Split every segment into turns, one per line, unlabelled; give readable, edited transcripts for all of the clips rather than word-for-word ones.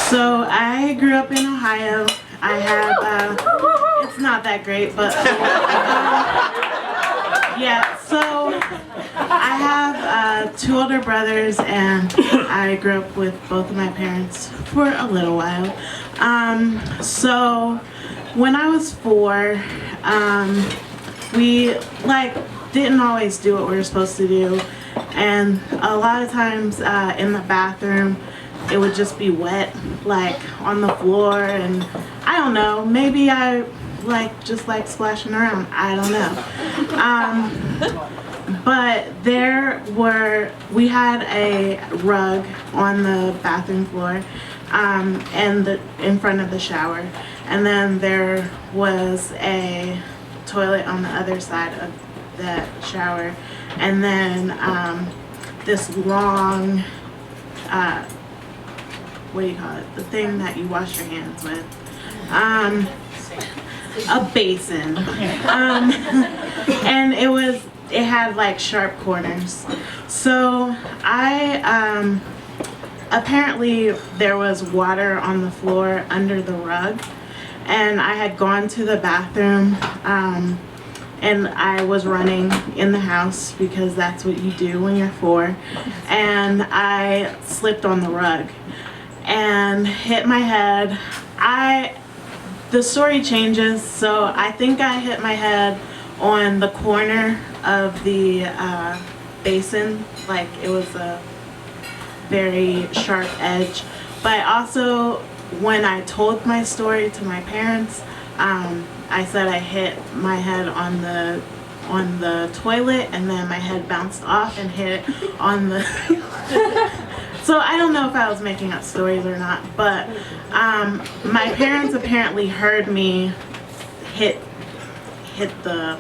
So I grew up in Ohio. I have, it's not that great, but yeah, so I have 2 older brothers, and I grew up with both of my parents for a little while. So when I was 4, we didn't always do what we were supposed to do, and a lot of times in the bathroom it would just be wet, like on the floor, and I don't know, maybe I just like splashing around, I don't know. But we had a rug on the bathroom floor, and in front of the shower, and then there was a toilet on the other side of that shower, and then this long, what do you call it? The thing that you wash your hands with. A basin. And it had like sharp corners. So apparently there was water on the floor under the rug, and I had gone to the bathroom, and I was running in the house because that's what you do when you're 4, and I slipped on the rug and hit my head. The story changes, so I think I hit my head on the corner of the basin, like it was a very sharp edge. But also, when I told my story to my parents, I said I hit my head on the toilet, and then my head bounced off and hit on the so I don't know if I was making up stories or not, but my parents apparently heard me hit the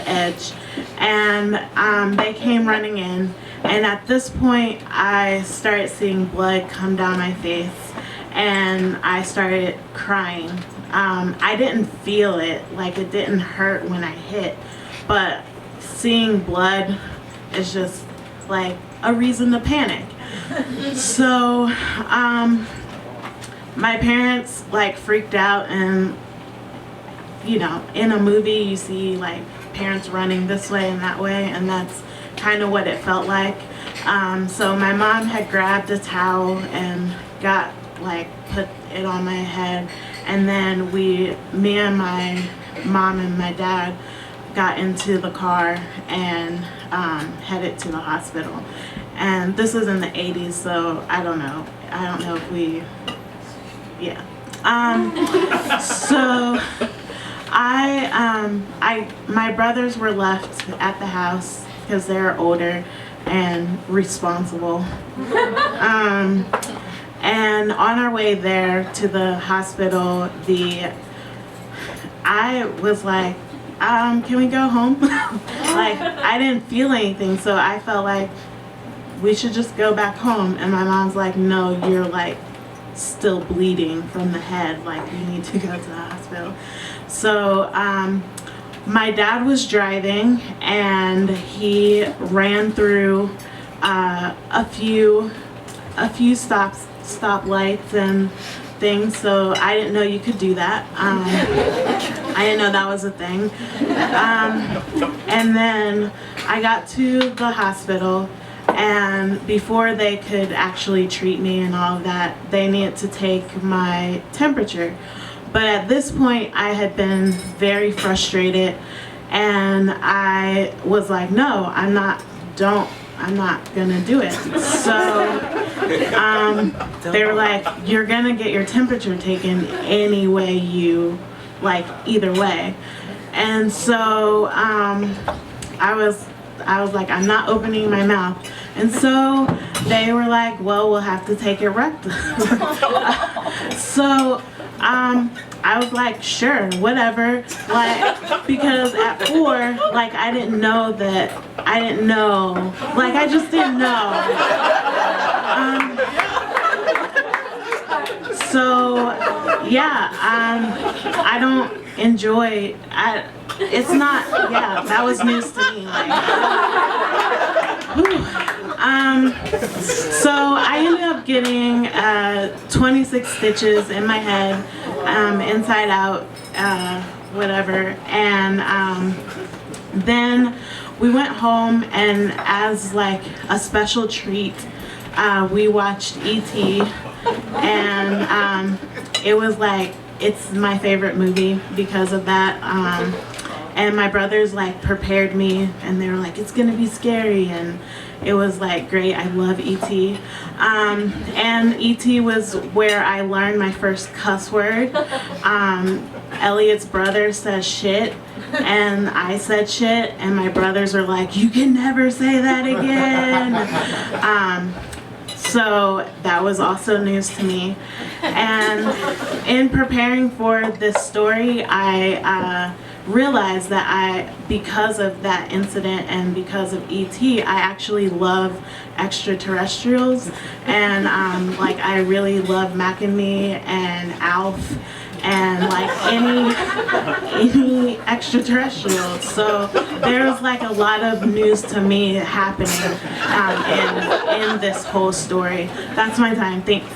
edge, and they came running in, and at this point I started seeing blood come down my face, and I started crying. I didn't feel it, like it didn't hurt when I hit, but seeing blood is just like a reason to panic. So my parents freaked out, and in a movie you see parents running this way and that way, and that's kind of what it felt like. So my mom had grabbed a towel and got put it on my head, and then me and my mom and my dad got into the car and headed to the hospital. And this was in the 80s, so I don't know if we, yeah. So my brothers were left at the house because they're older and responsible. And on our way there to the hospital, I was like, can we go home? I didn't feel anything, so I felt like we should just go back home. And my mom's like, no, you're still bleeding from the head, you need to go to the hospital. So my dad was driving, and he ran through a few stoplights and things, so I didn't know you could do that. I didn't know that was a thing. And then I got to the hospital, and before they could actually treat me and all of that, they needed to take my temperature. But at this point, I had been very frustrated, and I was like, no, I'm not gonna do it. So they were like, you're gonna get your temperature taken any way you either way. And so I was like, I'm not opening my mouth. And so they were like, well, we'll have to take it rectal. So I was like, sure, whatever, because at 4, I didn't know, I just didn't know. So yeah, I don't enjoy, it's not, yeah, that was news to me, So I ended up getting 26 stitches in my head, inside out, whatever. And then we went home, and as like a special treat, we watched E.T. and it was like, it's my favorite movie because of that. And my brothers like prepared me, and they were like, it's gonna be scary, and it was like great. I love E.T. And E.T. was where I learned my first cuss word. Elliot's brother says shit, and I said shit, and my brothers were like, you can never say that again. So that was also news to me. And in preparing for this story, I realized that because of that incident and because of E.T., I actually love extraterrestrials. And like I really love Mac and Me and Alf and like any extraterrestrials. So there's like a lot of news to me happening in this whole story. That's my time. Thanks.